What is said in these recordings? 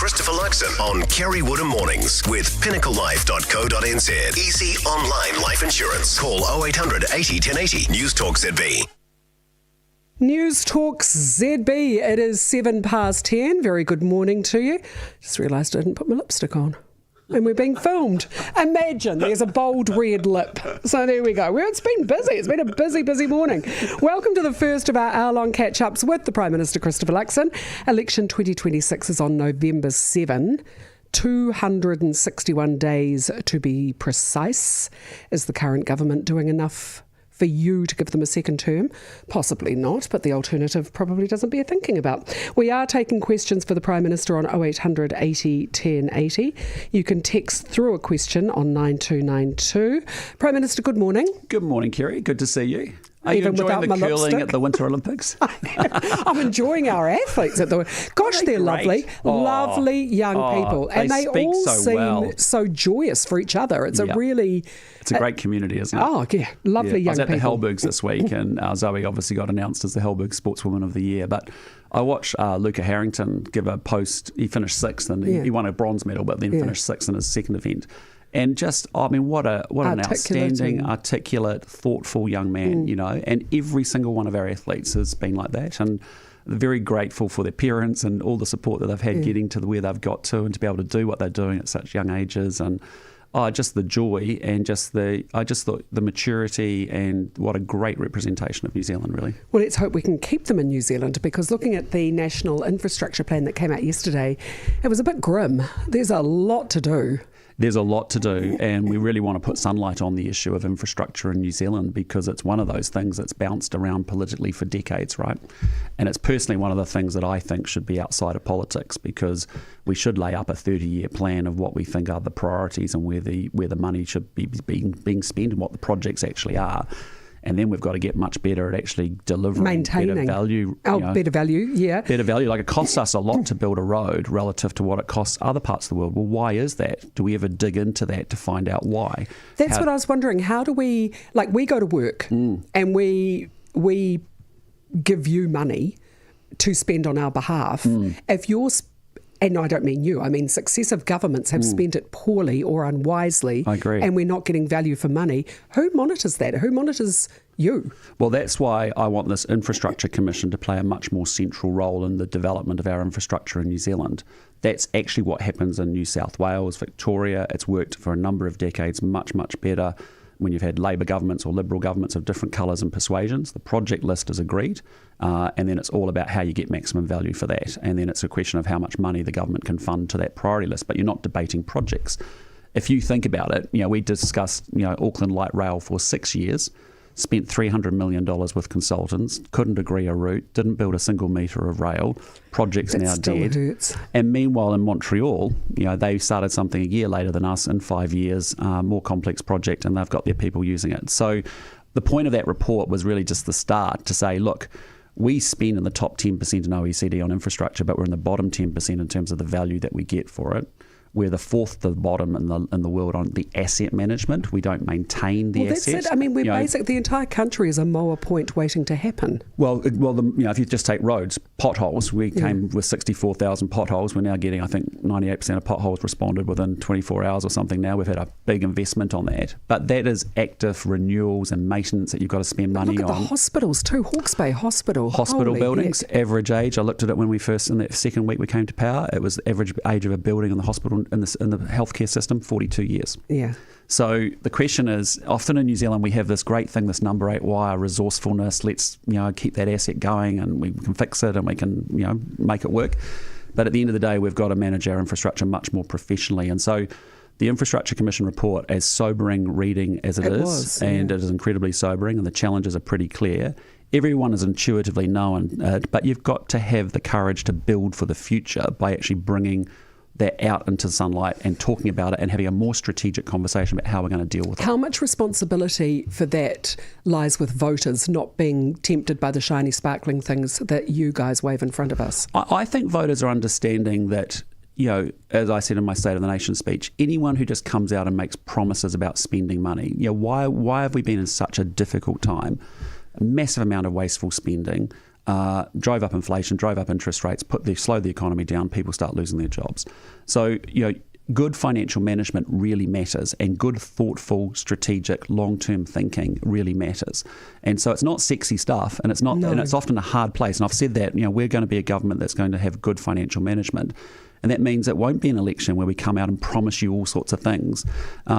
Christopher Luxon on Kerre Woodham Mornings with pinnaclelife.co.nz. Easy online life insurance. Call 0800 80 1080. Newstalk ZB. Newstalk ZB. It is 10:07. Very good morning to you. Just realised I didn't put my lipstick on. And we're being filmed. Imagine there's a bold red lip. So there we go. Well, it's been busy. It's been a busy morning. Welcome to the first of our hour-long catch-ups with the Prime Minister, Christopher Luxon. Election 2026 is on November 7. 261 days to be precise. Is the current government doing enough for you to give them a second term? Possibly not, but the alternative probably doesn't bear thinking about. We are taking questions for the Prime Minister on 0800 80 1080. You can text through a question on 9292. Prime Minister, good morning. Good morning, Kerre. Good to see you. Are Even you enjoying the curling lipstick? at the Winter Olympics? I'm enjoying our athletes at the... Gosh, they're lovely. Oh, lovely young people. And they speak all so seem well. so joyous for each other. It's Yeah. a really... It's a great community, isn't it? Oh, yeah. Lovely young I was at people. the Hellbergs this week, and Zoe obviously got announced as the Hellberg Sportswoman of the Year. But I watched Luca Harrington give a post. He finished sixth, and he won a bronze medal, but then finished sixth in his second event. And just, I mean, what an outstanding, articulate, thoughtful young man, you know. And every single one of our athletes has been like that. And very grateful for their parents and all the support that they've had getting to where they've got to, and to be able to do what they're doing at such young ages. And just the joy and I just thought the maturity, and what a great representation of New Zealand, really. Well, let's hope we can keep them in New Zealand, because looking at the National Infrastructure Plan that came out yesterday, it was a bit grim. There's a lot to do. There's a lot to do, and we really want to put sunlight on the issue of infrastructure in New Zealand, because it's one of those things that's bounced around politically for decades, right? And it's personally one of the things that I think should be outside of politics, because we should lay up a 30-year plan of what we think are the priorities and where the money should be being spent and what the projects actually are. And then we've got to get much better at actually delivering Maintaining. better value. Better value, yeah. Better value. Like, it costs us a lot to build a road relative to what it costs other parts of the world. Well, why is that? Do we ever dig into that to find out why? That's what I was wondering. How do we, like, we go to work and we give you money to spend on our behalf. If you're and I don't mean you, I mean successive governments have spent it poorly or unwisely. I agree. And we're not getting value for money. Who monitors that? Who monitors you? Well, that's why I want this Infrastructure Commission to play a much more central role in the development of our infrastructure in New Zealand. That's actually what happens in New South Wales, Victoria. It's worked for a number of decades much better when you've had Labour governments or Liberal governments of different colours and persuasions. The project list is agreed, and then it's all about how you get maximum value for that. And then it's a question of how much money the government can fund to that priority list, but you're not debating projects. If you think about it, we discussed, Auckland Light Rail for 6 years, spent $300 million with consultants, couldn't agree a route, didn't build a single metre of rail, project's now dead. Hurts. And meanwhile in Montreal, they started something a year later than us in 5 years, more complex project, and they've got their people using it. So the point of that report was really just the start to say, look, we spend in the top 10% in OECD on infrastructure, but we're in the bottom 10% in terms of the value that we get for it. We're the fourth to the bottom in the world on the asset management. We don't maintain the assets. That's it. I mean, we're the entire country is a mower point waiting to happen. Well, if you just take roads, potholes, we came with 64,000 potholes. We're now getting, I think, 98% of potholes responded within 24 hours or something now. We've had a big investment on that. But that is active renewals and maintenance that you've got to spend money on. Look at the hospitals too. Hawke's Bay Hospital. Hospital Holy buildings, heck. average age. I looked at it when we first, in that second week we came to power, it was the average age of a building in the hospital in the healthcare system, 42 years. Yeah. So the question is, often in New Zealand we have this great thing, this number 8 wire resourcefulness. Let's keep that asset going, and we can fix it, and we can make it work. But at the end of the day, we've got to manage our infrastructure much more professionally. And so the Infrastructure Commission report, as sobering reading as it is, and it is incredibly sobering, and the challenges are pretty clear. Everyone has intuitively known it, but you've got to have the courage to build for the future by actually bringing that out into sunlight and talking about it and having a more strategic conversation about how we're going to deal with it. How much responsibility for that lies with voters not being tempted by the shiny, sparkling things that you guys wave in front of us? I think voters are understanding that, as I said in my State of the Nation speech, anyone who just comes out and makes promises about spending money, why have we been in such a difficult time? A massive amount of wasteful spending. drove up inflation, drove up interest rates, slowed the economy down, people start losing their jobs. So, good financial management really matters, and good, thoughtful, strategic, long-term thinking really matters. And so it's not sexy stuff, and it's not, and it's often a hard place. And I've said that, we're going to be a government that's going to have good financial management. And that means it won't be an election where we come out and promise you all sorts of things,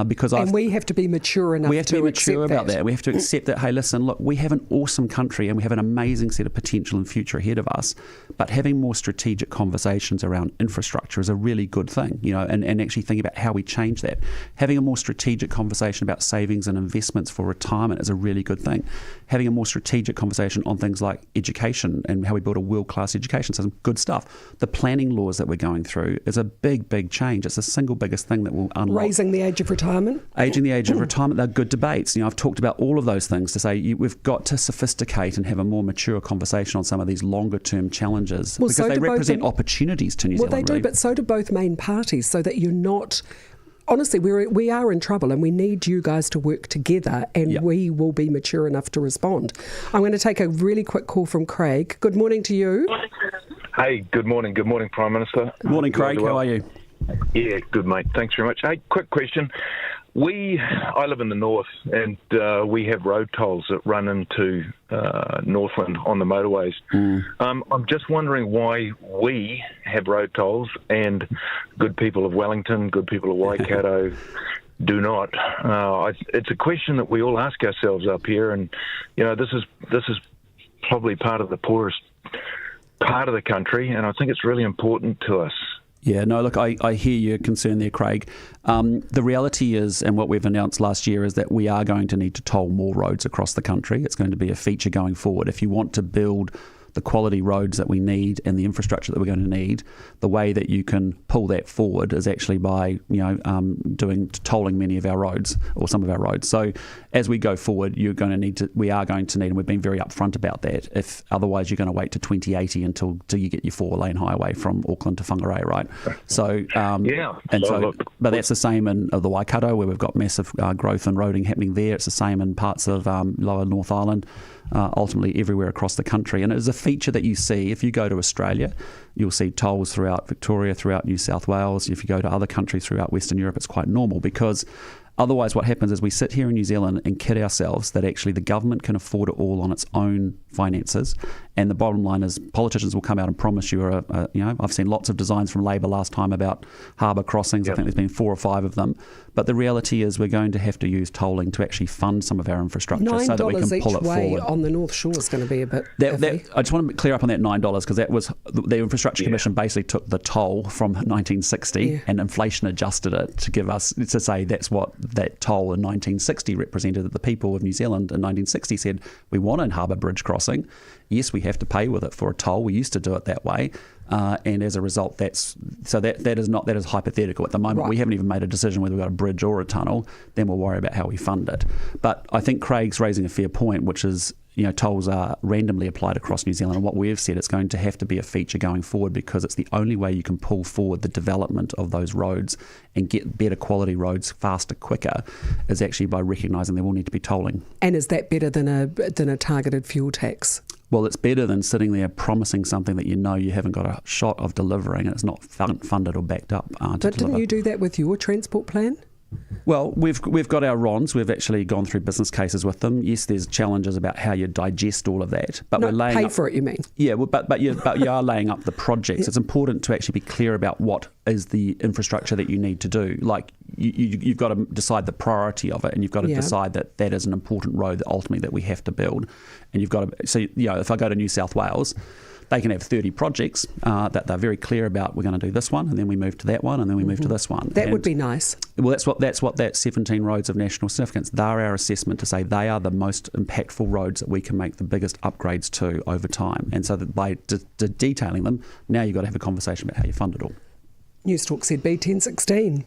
because we have to be mature enough. We have to be mature about that. We have to accept that. Hey, listen, look, we have an awesome country and we have an amazing set of potential and future ahead of us. But having more strategic conversations around infrastructure is a really good thing, and actually thinking about how we change that. Having a more strategic conversation about savings and investments for retirement is a really good thing. Having a more strategic conversation on things like education and how we build a world-class education system, good stuff. The planning laws that we're going through is a big change. It's the single biggest thing that will unlock. Raising the age of retirement. Aging the age of retirement, they're good debates. I've talked about all of those things to say we've got to sophisticate and have a more mature conversation on some of these longer-term challenges, because they represent opportunities to New Zealand. Well, they do, but so do both main parties, so that you're not... Honestly, we are in trouble, and we need you guys to work together, and we will be mature enough to respond. I'm going to take a really quick call from Craig. Good morning to you. Hey, good morning. Good morning, Prime Minister. Morning, Craig. How are you? Yeah, good, mate. Thanks very much. Hey, quick question. I live in the north, and we have road tolls that run into Northland on the motorways. I'm just wondering why we have road tolls and good people of Wellington, good people of Waikato do not. It's a question that we all ask ourselves up here, and this is probably part of the poorest part of the country, and I think it's really important to us. Yeah, no, look, I hear your concern there, Craig. The reality is, and what we've announced last year, is that we are going to need to toll more roads across the country. It's going to be a feature going forward. If you want to build the quality roads that we need and the infrastructure that we're going to need, the way that you can pull that forward is actually by tolling many of our roads, or some of our roads. So as we go forward, we are going to need, and we've been very upfront about that. If otherwise, you're going to wait to 2080 until you get your 4-lane highway from Auckland to Whangarei, right? So but that's the same in the Waikato, where we've got massive growth and roading happening there. It's the same in parts of Lower North Island. Ultimately everywhere across the country. And it is a feature that you see. If you go to Australia, you'll see tolls throughout Victoria, throughout New South Wales. If you go to other countries throughout Western Europe, it's quite normal, because otherwise what happens is we sit here in New Zealand and kid ourselves that actually the government can afford it all on its own finances. And the bottom line is politicians will come out and promise you, I've seen lots of designs from Labor last time about harbour crossings. I think there's been 4 or 5ve of them. But the reality is we're going to have to use tolling to actually fund some of our infrastructure so that we can pull it forward. $9 each way on the North Shore is going to be a bit iffy. I just want to clear up on that $9, because that was the Infrastructure Commission basically took the toll from 1960 and inflation adjusted it to say that's what that toll in 1960 represented. That the people of New Zealand in 1960 said, we want a harbour bridge crossing. Yes, we have to pay with it for a toll. We used to do it that way. And as a result, that is hypothetical at the moment. Right. We haven't even made a decision whether we've got a bridge or a tunnel. Then we'll worry about how we fund it. But I think Craig's raising a fair point, which is, tolls are randomly applied across New Zealand. And what we've said, it's going to have to be a feature going forward, because it's the only way you can pull forward the development of those roads and get better quality roads faster, quicker, is actually by recognising there will need to be tolling. And is that better than a targeted fuel tax? Well, it's better than sitting there promising something that you haven't got a shot of delivering, and it's not funded or backed up to But didn't you do that with your transport plan? Well, we've got our RONs. We've actually gone through business cases with them. Yes, there's challenges about how you digest all of that, but we're laying pay up, for it. You mean? Yeah, well, but you are laying up the projects. It's important to actually be clear about what is the infrastructure that you need to do. Like you've got to decide the priority of it, and you've got to decide that is an important road that ultimately that we have to build. And you've got to. So if I go to New South Wales, they can have 30 projects that they're very clear about. We're going to do this one, and then we move to that one, and then we move to this one. That would be nice. Well, that's what that 17 roads of national significance. They're our assessment to say they are the most impactful roads that we can make the biggest upgrades to over time. And so that by detailing them, now you've got to have a conversation about how you fund it all. Newstalk ZB 1016.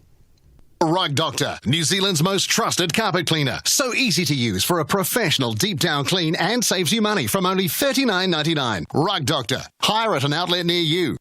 Rug Doctor, New Zealand's most trusted carpet cleaner. So easy to use for a professional deep down clean, and saves you money from only $39.99. Rug Doctor. Hire at an outlet near you.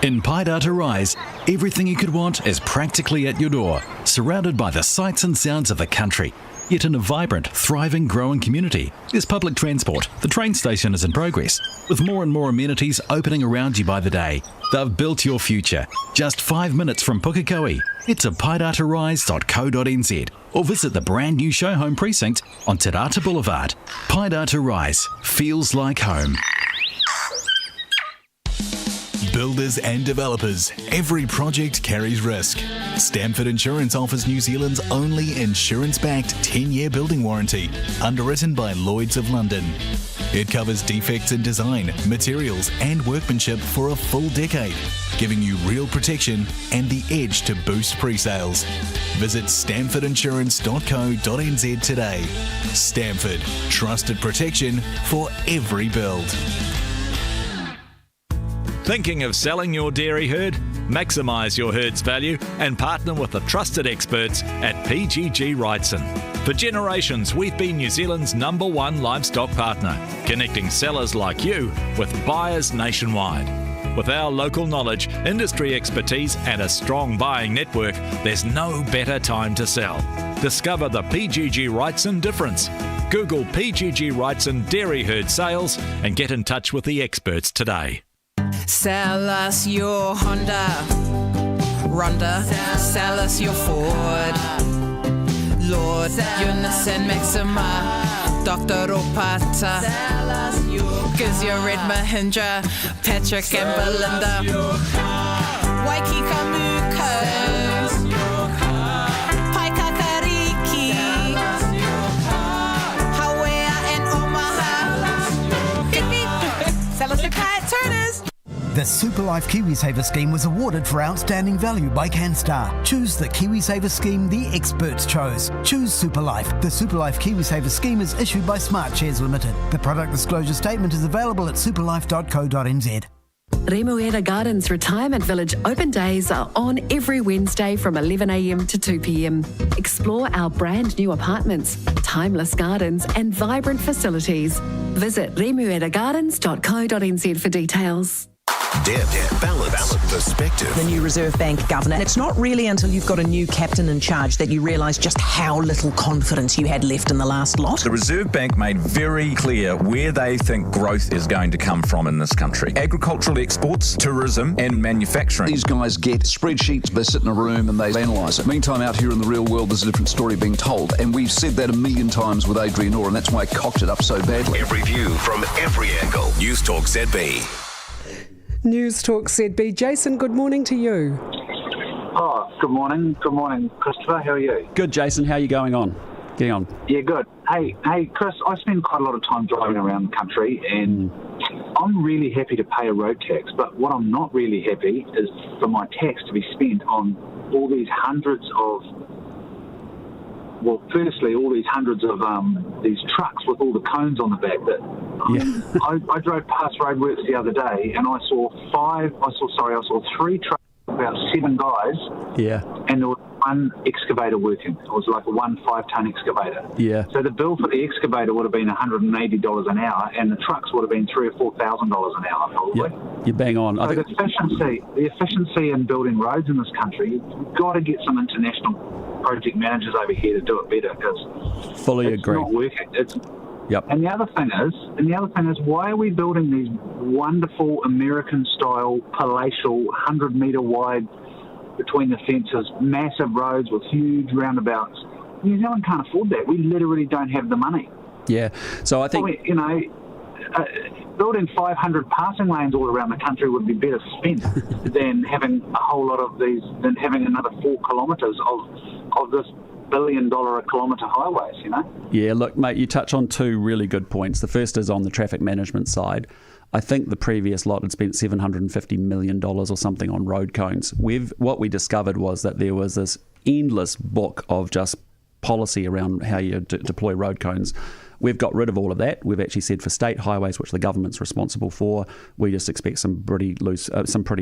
In Paidata Rise, everything you could want is practically at your door, surrounded by the sights and sounds of the country. Yet in a vibrant, thriving, growing community, there's public transport. The train station is in progress, with more and more amenities opening around you by the day. They've built your future. Just 5 minutes from Pukekohe. Head to paidatarise.co.nz or visit the brand new show home precinct on Te Rata Boulevard. Paidata Rise feels like home. Builders and developers, every project carries risk. Stamford Insurance offers New Zealand's only insurance-backed 10-year building warranty, underwritten by Lloyd's of London. It covers defects in design, materials and workmanship for a full decade, giving you real protection and the edge to boost pre-sales. Visit stamfordinsurance.co.nz today. Stamford, trusted protection for every build. Thinking of selling your dairy herd? Maximise your herd's value and partner with the trusted experts at PGG Wrightson. For generations, we've been New Zealand's #1 livestock partner, connecting sellers like you with buyers nationwide. With our local knowledge, industry expertise and a strong buying network, there's no better time to sell. Discover the PGG Wrightson difference. Google PGG Wrightson Dairy Herd Sales and get in touch with the experts today. Sell us your Honda, Ronda, sell us your Ford, Lord, Unison, Maxima, Dr. Opata, cause you're Red Mahindra, Patrick and Belinda, Waikikamuko, Paikakariki, Hawea and Omaha, sell us your Cat Turners. The Superlife KiwiSaver scheme was awarded for outstanding value by CanStar. Choose the KiwiSaver scheme the experts chose. Choose Superlife. The Superlife KiwiSaver scheme is issued by Smart Shares Limited. The product disclosure statement is available at superlife.co.nz. Remuera Gardens Retirement Village open days are on every Wednesday from 11 a.m. to 2 p.m. Explore our brand new apartments, timeless gardens and vibrant facilities. Visit remueragardens.co.nz for details. Depth, balance, perspective. The new Reserve Bank governor. It's not really until you've got a new captain in charge that you realise just how little confidence you had left in the last lot. The Reserve Bank made very clear where they think growth is going to come from in this country. Agricultural exports, tourism and manufacturing. These guys get spreadsheets, they sit in a room and they analyse it. Meantime, out here in the real world, there's a different story being told. And we've said that a million times with Adrian Orr, and that's why I cocked it up so badly. Every view from every angle. Newstalk ZB. Newstalk ZB. Jason, good morning to you. Oh, good morning. Good morning, Christopher. How are you? Good, Jason. How are you going on? Getting on? Yeah, good. Hey, Chris, I spend quite a lot of time driving around the country and I'm really happy to pay a road tax, but what I'm not really happy is for my tax to be spent on all these hundreds of these trucks with all the cones on the back. I drove past roadworks the other day and I saw three trucks, about 7 guys. Yeah. And there was one excavator working. It was like a 5-ton excavator. Yeah. So the bill for the excavator would have been $180 an hour, and the trucks would have been $3,000 or $4,000 an hour, probably. Yep. You're bang on. So the efficiency in building roads in this country, we've got to get some international project managers over here to do it better, because fully it's agree. not working. Yep. And the other thing is, why are we building these wonderful American-style, palatial, 100-metre wide, between the fences, massive roads with huge roundabouts? New Zealand can't afford that. We literally don't have the money. Yeah. So I think building 500 passing lanes all around the country would be better spent than having a whole lot of these, than having another 4 kilometres of this $1 billion a kilometre highways, Yeah, look, mate, you touch on 2 really good points. The first is on the traffic management side. I think the previous lot had spent $750 million or something on road cones. What we discovered was that there was this endless book of just policy around how you deploy road cones. We've got rid of all of that. We've actually said for state highways, which the government's responsible for, we just expect some pretty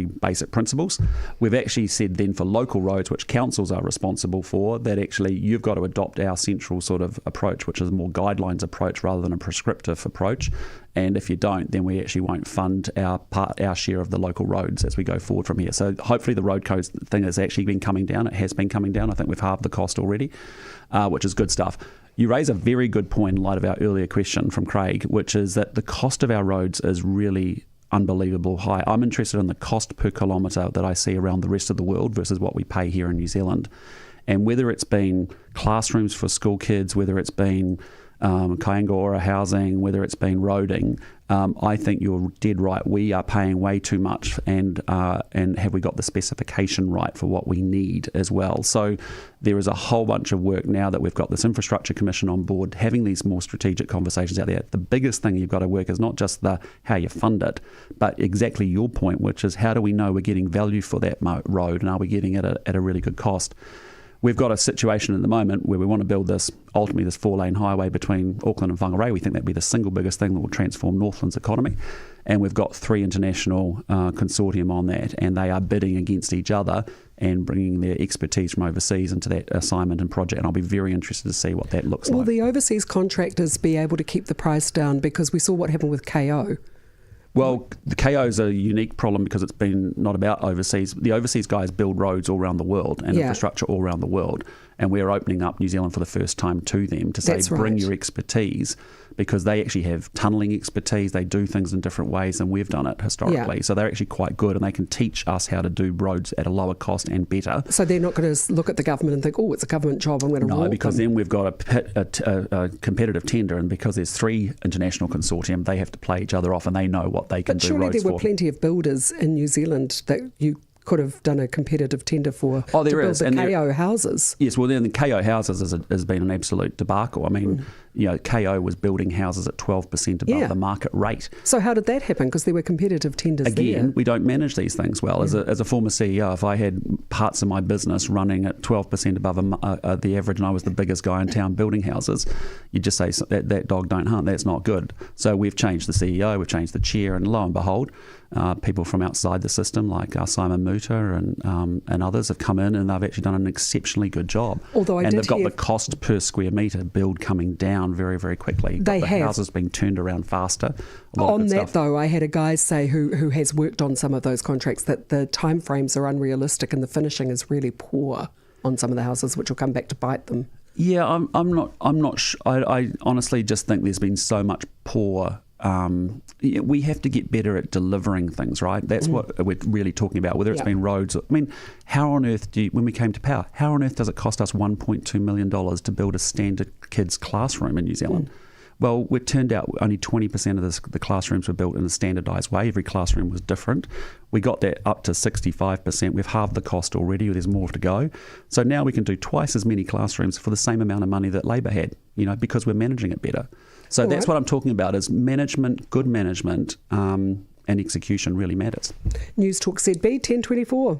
basic principles. We've actually said then for local roads, which councils are responsible for, that actually you've got to adopt our central sort of approach, which is a more guidelines approach rather than a prescriptive approach. And if you don't, then we actually won't fund our share of the local roads as we go forward from here. So hopefully the road codes thing has actually been coming down. It has been coming down. I think we've halved the cost already, which is good stuff. You raise a very good point in light of our earlier question from Craig, which is that the cost of our roads is really unbelievable high. I'm interested in the cost per kilometre that I see around the rest of the world versus what we pay here in New Zealand. And whether it's been classrooms for school kids, whether it's been Kaingaora housing, whether it's been roading, I think you're dead right. We are paying way too much, and have we got the specification right for what we need as well? So there is a whole bunch of work now that we've got this infrastructure commission on board, having these more strategic conversations out there. The biggest thing you've got to work is not just how you fund it, but exactly your point, which is how do we know we're getting value for that road, and are we getting it at a really good cost? We've got a situation at the moment where we want to build this 4-lane highway between Auckland and Whangarei. We think that'd be the single biggest thing that will transform Northland's economy. And we've got 3 international consortium on that, and they are bidding against each other and bringing their expertise from overseas into that assignment and project. And I'll be very interested to see what that looks like. Will the overseas contractors be able to keep the price down? Because we saw what happened with KO. Well, the KO is a unique problem because it's been not about overseas. The overseas guys build roads all around the world and infrastructure all around the world. And we're opening up New Zealand for the first time to them to say, bring your expertise, because they actually have tunnelling expertise. They do things in different ways than we've done it historically. So they're actually quite good, and they can teach us how to do roads at a lower cost and better. So they're not going to look at the government and think, oh, it's a government job, I'm going to No, because then we've got a competitive tender, and because there's 3 international consortium, they have to play each other off, and they know what they can do roads for. But surely there were plenty of builders in New Zealand that you could have done a competitive tender for to build the KO houses. Yes, well, then the KO houses has been an absolute debacle. I mean, KO was building houses at 12% above the market rate. So how did that happen? Because there were competitive tenders Again, we don't manage these things well. As a former CEO, if I had parts of my business running at 12% above the average and I was the biggest guy in town building houses, you'd just say, that dog don't hunt, that's not good. So we've changed the CEO, we've changed the chair, and lo and behold, people from outside the system like Simon Mutter and others have come in, and they've actually done an exceptionally good job. Although they've got the cost per square metre build coming down very, very quickly. They have. Houses being turned around faster. On that, though, I had a guy say who has worked on some of those contracts that the timeframes are unrealistic and the finishing is really poor on some of the houses, which will come back to bite them. Yeah, I'm not. I honestly just think there's been so much poor. We have to get better at delivering things, right? That's what we're really talking about, whether it's been roads. I mean, how on earth when we came to power, how on earth does it cost us $1.2 million to build a standard kids classroom in New Zealand? Well, it turned out only 20% of the classrooms were built in a standardised way. Every classroom was different. We got that up to 65%. We've halved the cost already. There's more to go. So now we can do twice as many classrooms for the same amount of money that Labor had, because we're managing it better. So that's what I'm talking about is management, good management, and execution really matters. Newstalk ZB 1024.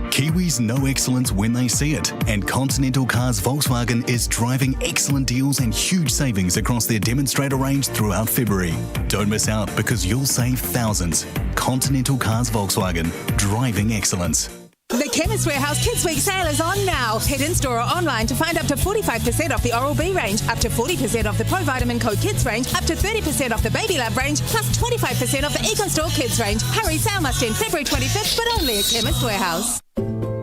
Kiwis know excellence when they see it, and Continental Cars Volkswagen is driving excellent deals and huge savings across their demonstrator range throughout February. Don't miss out because you'll save thousands. Continental Cars Volkswagen, driving excellence. The Chemist Warehouse Kids Week sale is on now. Head in store or online to find up to 45% off the Oral-B range, up to 40% off the Pro Vitamin Co Kids range, up to 30% off the Baby Love range, plus 25% off the EcoStore Kids range. Hurry, sale must end February 25th, but only at Chemist Warehouse.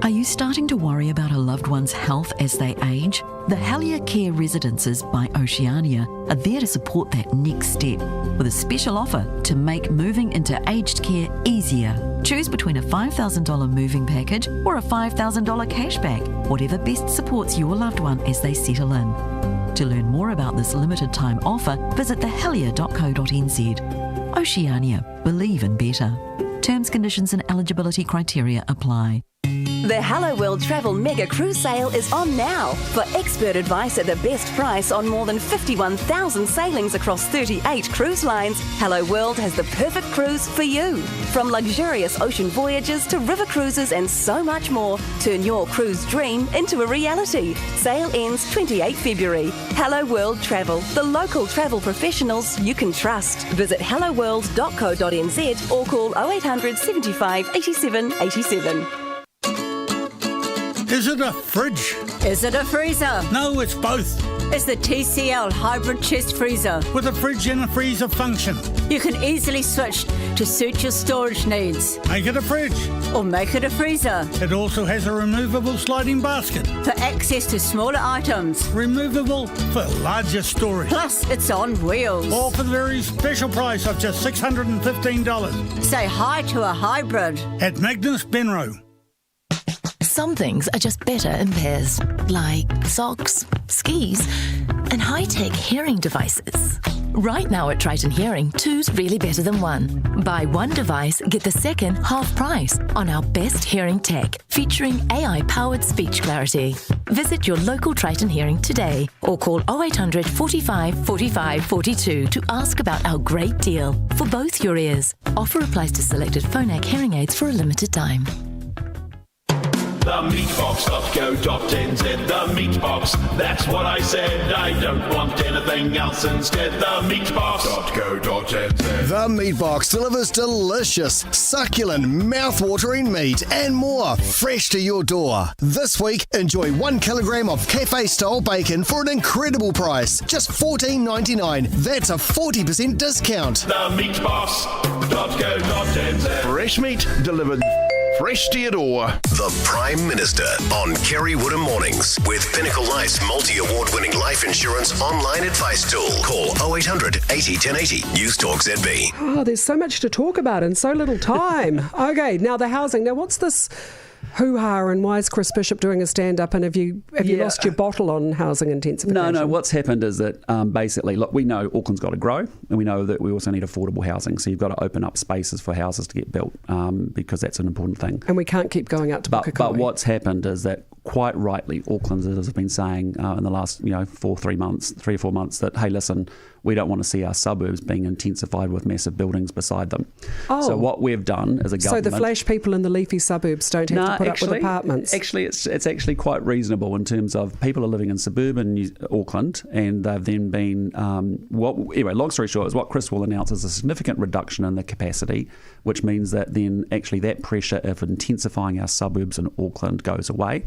Are you starting to worry about a loved one's health as they age? The Helier Care Residences by Oceania are there to support that next step with a special offer to make moving into aged care easier. Choose between a $5,000 moving package or a $5,000 cashback, whatever best supports your loved one as they settle in. To learn more about this limited time offer, visit thehelier.co.nz. Oceania, believe in better. Terms, conditions and eligibility criteria apply. The Hello World Travel Mega Cruise Sale is on now. For expert advice at the best price on more than 51,000 sailings across 38 cruise lines, Hello World has the perfect cruise for you. From luxurious ocean voyages to river cruises and so much more, turn your cruise dream into a reality. Sale ends 28 February. Hello World Travel, the local travel professionals you can trust. Visit helloworld.co.nz or call 0800 75 87 87. Is it a fridge? Is it a freezer? No, it's both. It's the TCL hybrid chest freezer. With a fridge and a freezer function. You can easily switch to suit your storage needs. Make it a fridge. Or make it a freezer. It also has a removable sliding basket. For access to smaller items. Removable for larger storage. Plus, it's on wheels. All for the very special price of just $615. Say hi to a hybrid. At Magnus Benro. Some things are just better in pairs, like socks, skis, and high-tech hearing devices. Right now at Triton Hearing, two's really better than one. Buy one device, get the second half price on our best hearing tech, featuring AI-powered speech clarity. Visit your local Triton Hearing today or call 0800 45 45 42 to ask about our great deal for both your ears. Offer applies to selected Phonak hearing aids for a limited time. The meatbox.co.nz, the meatbox, that's what I said. I don't want anything else instead. The meatbox.co.nz. The Meatbox delivers delicious, succulent, mouth-watering meat and more fresh to your door. This week, enjoy 1 kilogram of cafe-style bacon for an incredible price, just $14.99. That's a 40% discount. The meatbox.co.nz. Fresh meat delivered fresh to your door. The Prime Minister on Kerre Woodham Mornings with Pinnacle Life's multi-award-winning life insurance online advice tool. Call 0800 80 1080. Newstalk ZB. Oh, there's so much to talk about in so little time. Okay, now the housing. Now, what's this hoo-ha and why is Chris Bishop doing a stand-up, and have you lost your bottle on housing intensification? No, what's happened is that basically, look, we know Auckland's got to grow, and we know that we also need affordable housing, so you've got to open up spaces for houses to get built because that's an important thing. And we can't keep going out to Pukekohe. But what's happened is that quite rightly, Auckland has been saying in the last 3 or 4 months that, hey, listen, we don't want to see our suburbs being intensified with massive buildings beside them. Oh. So what we've done as a government... So the flash people in the leafy suburbs don't have to put up with apartments? Actually, it's actually quite reasonable in terms of people are living in suburban Auckland, and they've then been... anyway, long story short, is what Chris will announce is a significant reduction in the capacity, which means that then actually that pressure of intensifying our suburbs in Auckland goes away.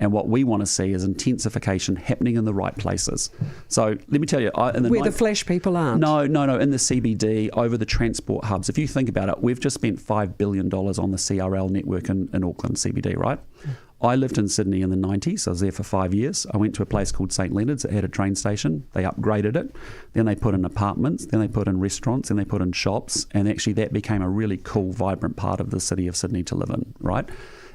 And what we want to see is intensification happening in the right places. So let me tell you... Where the flash people aren't? No, in the CBD, over the transport hubs. If you think about it, we've just spent $5 billion on the CRL network in Auckland CBD, right? I lived in Sydney in the 90s. I was there for 5 years. I went to a place called St Leonard's that had a train station. They upgraded it. Then they put in apartments. Then they put in restaurants. Then they put in shops. And actually that became a really cool, vibrant part of the city of Sydney to live in, right?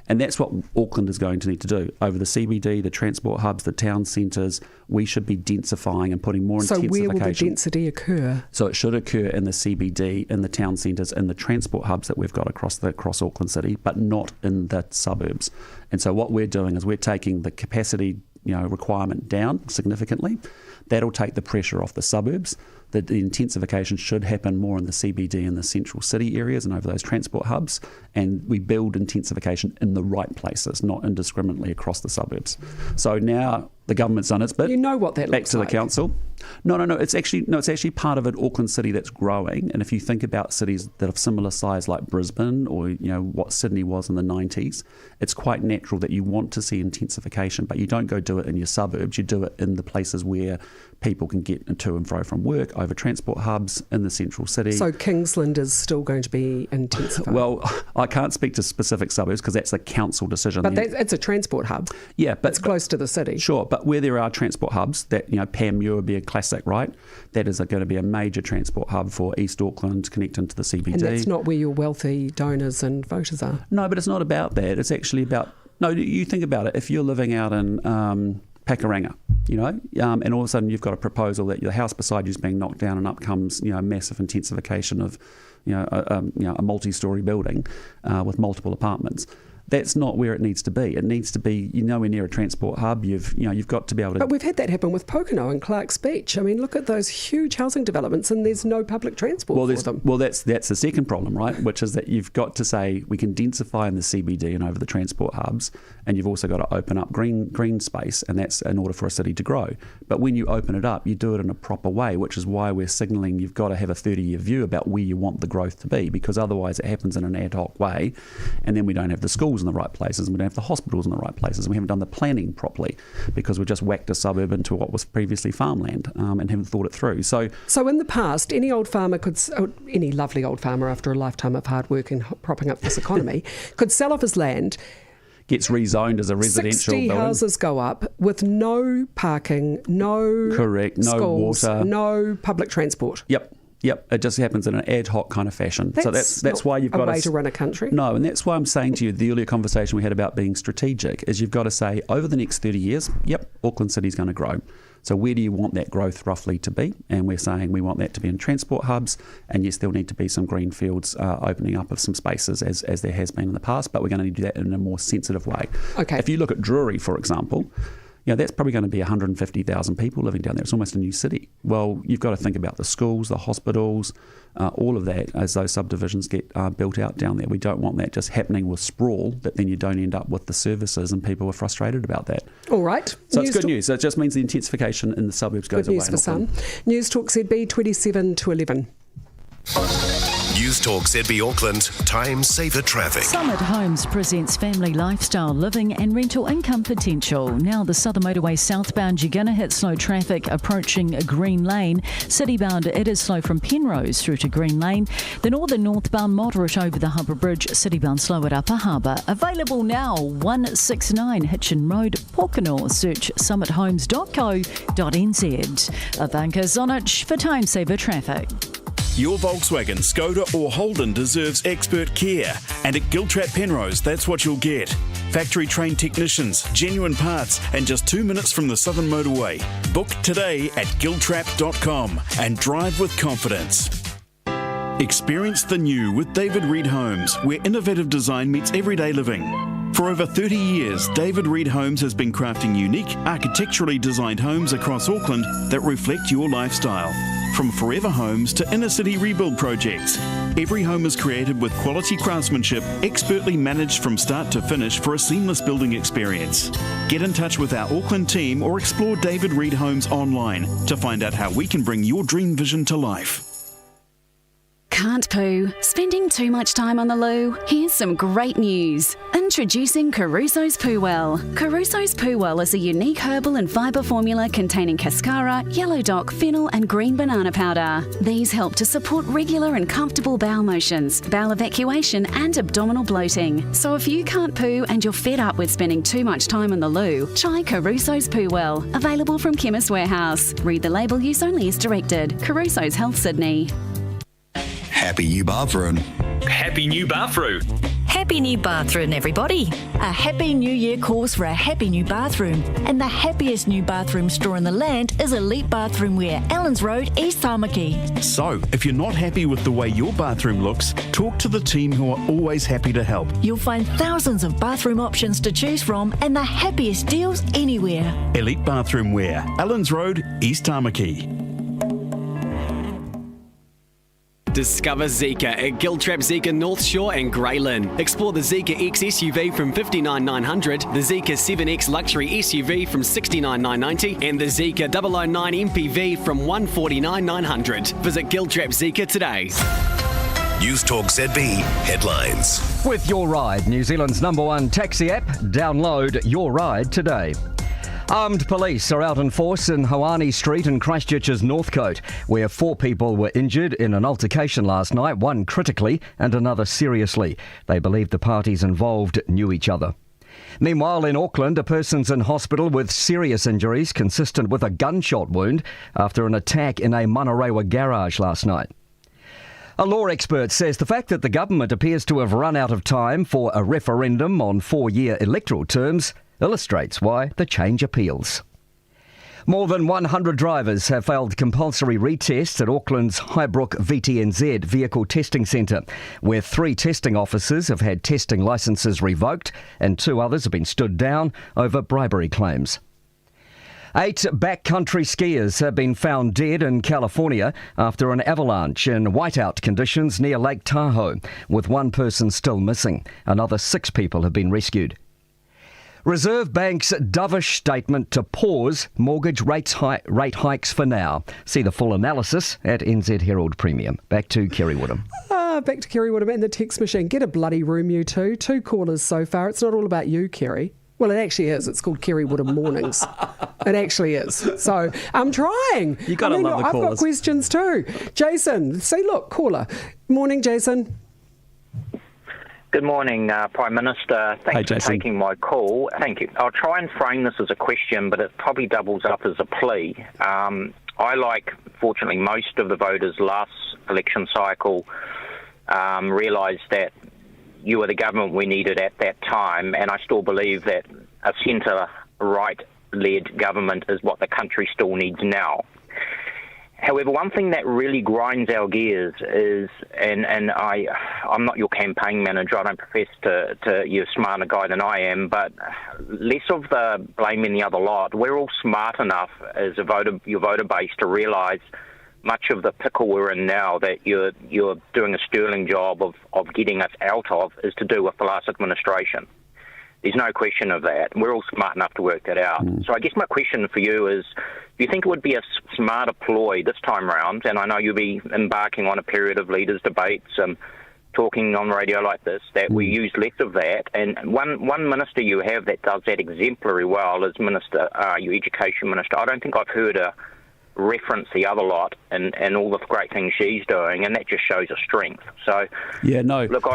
And that's what Auckland is going to need to do. Over the CBD, the transport hubs, the town centres, we should be densifying and putting more intensification. So where will the density occur? So it should occur in the CBD, in the town centres, in the transport hubs that we've got across Auckland City, but not in the suburbs. And so what we're doing is we're taking the capacity requirement down significantly. That'll take the pressure off the suburbs. The intensification should happen more in the CBD and the central city areas and over those transport hubs. And we build intensification in the right places, not indiscriminately across the suburbs. So now the government's done its bit. You know what that looks like. Back to the council. No. It's actually part of an Auckland city that's growing. And if you think about cities that are similar size like Brisbane or what Sydney was in the 90s, it's quite natural that you want to see intensification, but you don't go do it in your suburbs. You do it in the places where people can get to and fro from work, over transport hubs in the central city. So Kingsland is still going to be intensified? Well, I can't speak to specific suburbs because that's a council decision. But it's a transport hub. Yeah, but it's close to the city. Sure, but where there are transport hubs, that Panmure would be a classic, right? That is going to be a major transport hub for East Auckland connecting to the CBD. And that's not where your wealthy donors and voters are. No, but it's not about that. It's actually about... No, you think about it. If you're living out in Pakuranga, and all of a sudden you've got a proposal that your house beside you is being knocked down and up comes, massive intensification of, a multi-storey building with multiple apartments. That's not where it needs to be. It needs to be, nowhere near a transport hub. You've got to be able to... But we've had that happen with Pocono and Clark's Beach. I mean, look at those huge housing developments and there's no public transport for them. Well, that's the second problem, right? Which is that you've got to say we can densify in the CBD and over the transport hubs, and you've also got to open up green space, and that's in order for a city to grow. But when you open it up, you do it in a proper way, which is why we're signalling you've got to have a 30-year view about where you want the growth to be, because otherwise it happens in an ad hoc way, and then we don't have the schools schools in the right places, and we don't have the hospitals in the right places, and we haven't done the planning properly because we've just whacked a suburb into what was previously farmland and haven't thought it through. So in the past, any lovely old farmer after a lifetime of hard work and propping up this economy could sell off his land, gets rezoned as a residential 60 building. houses go up with no parking, no schools, water, no public transport. Yep. It just happens in an ad hoc kind of fashion. That's why you've got a way to run a country. No, and that's why I'm saying to you, the earlier conversation we had about being strategic is you've got to say, over the next 30 years, Auckland City's going to grow. So where do you want that growth roughly to be? And we're saying we want that to be in transport hubs, and yes, there'll need to be some green fields opening up of some spaces as there has been in the past, but we're going to do that in a more sensitive way. Okay. If you look at Drury, for example, that's probably going to be 150,000 people living down there. It's almost a new city. Well, you've got to think about the schools, the hospitals, all of that as those subdivisions get built out down there. We don't want that just happening with sprawl, that then you don't end up with the services and people are frustrated about that. All right. So it's good news. So it just means the intensification in the suburbs goes away. Good news for some. Newstalk ZB 27 to 11. Newstalk ZB Auckland, time saver traffic. Summit Homes presents family lifestyle living and rental income potential. Now the Southern Motorway southbound, you're going to hit slow traffic approaching Green Lane. Citybound, it is slow from Penrose through to Green Lane. The northern northbound, moderate over the Harbour Bridge. Citybound, slow at Upper Harbour. Available now, 169 Hitchin Road, Pōkeno. Search summithomes.co.nz. Ivanka Zonich for time saver traffic. Your Volkswagen, Skoda or Holden deserves expert care. And at Giltrap Penrose, that's what you'll get. Factory-trained technicians, genuine parts, and just 2 minutes from the Southern Motorway. Book today at giltrap.com and drive with confidence. Experience the new with David Reed Homes, where innovative design meets everyday living. For over 30 years, David Reed Homes has been crafting unique, architecturally designed homes across Auckland that reflect your lifestyle. From forever homes to inner city rebuild projects, every home is created with quality craftsmanship, expertly managed from start to finish for a seamless building experience. Get in touch with our Auckland team or explore David Reed Homes online to find out how we can bring your dream vision to life. Can't poo? Spending too much time on the loo? Here's some great news. Introducing Caruso's Poo Well. Caruso's Poo Well is a unique herbal and fibre formula containing cascara, yellow dock, fennel and green banana powder. These help to support regular and comfortable bowel motions, bowel evacuation and abdominal bloating. So if you can't poo and you're fed up with spending too much time in the loo, try Caruso's Poo Well. Available from Chemist Warehouse. Read the label, use only as directed. Caruso's Health Sydney. Happy new bathroom. Happy new bathroom. Happy new bathroom, everybody. A happy new year calls for a happy new bathroom. And the happiest new bathroom store in the land is Elite Bathroom Wear, Allens Road, East Tamaki. So, if you're not happy with the way your bathroom looks, talk to the team who are always happy to help. You'll find thousands of bathroom options to choose from and the happiest deals anywhere. Elite Bathroom Wear, Allens Road, East Tamaki. Discover Zika at Giltrap Zika North Shore and Grey Lynn. Explore the Zika X SUV from $59,900, the Zika 7X Luxury SUV from $69,990, and the Zika 009 MPV from $149,900. Visit Giltrap Zika today. Newstalk ZB headlines. With Your Ride, New Zealand's #1 taxi app, download Your Ride today. Armed police are out in force in Hawani Street in Christchurch's Northcote, where 4 people were injured in an altercation last night, one critically and another seriously. They believe the parties involved knew each other. Meanwhile, in Auckland, a person's in hospital with serious injuries consistent with a gunshot wound after an attack in a Manarewa garage last night. A law expert says the fact that the government appears to have run out of time for a referendum on 4-year electoral terms illustrates why the change appeals. More than 100 drivers have failed compulsory retests at Auckland's Highbrook VTNZ Vehicle Testing Centre, where 3 testing officers have had testing licences revoked and 2 others have been stood down over bribery claims. 8 backcountry skiers have been found dead in California after an avalanche in whiteout conditions near Lake Tahoe, with 1 person still missing. Another 6 people have been rescued. Reserve Bank's dovish statement to pause mortgage rate hikes for now. See the full analysis at NZ Herald Premium. Back to Kerre Woodham. Back to Kerre Woodham and the text machine. Get a bloody room, you two. 2 callers so far. It's not all about you, Kerre. Well, it actually is. It's called Kerre Woodham Mornings. It actually is. So I'm trying. You got to love the callers. I've got questions too. Jason, see, look, caller. Morning, Jason. Good morning, Prime Minister. Thanks for Jason. taking my call. Thank you. I'll try and frame this as a question, but it probably doubles up as a plea. I, like, fortunately, most of the voters last election cycle realised that you were the government we needed at that time, and I still believe that a centre-right-led government is what the country still needs now. However, one thing that really grinds our gears is, and I'm not your campaign manager, I don't profess to you're a smarter guy than I am, but less of the blaming the other lot. We're all smart enough as your voter base to realise much of the pickle we're in now that you're doing a sterling job of getting us out of is to do with the last administration. There's no question of that. We're all smart enough to work that out. So I guess my question for you is, do you think it would be a smarter ploy this time round, and I know you'll be embarking on a period of leaders' debates, talking on radio like this, that we use less of that, and one minister you have that does that exemplary well is your Education Minister. I don't think I've heard her reference the other lot and all the great things she's doing, and that just shows her strength. So, yeah, no. Look,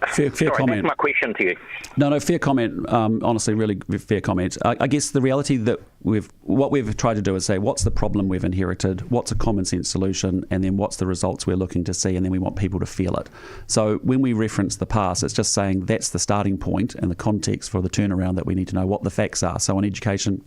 Fair comment. That's my question to you. No, fair comment. Honestly, really fair comment. I guess the reality that what we've tried to do is say, what's the problem we've inherited, what's a common sense solution, and then what's the results we're looking to see, and then we want people to feel it. So when we reference the past, it's just saying that's the starting point and the context for the turnaround that we need to know what the facts are. So in education,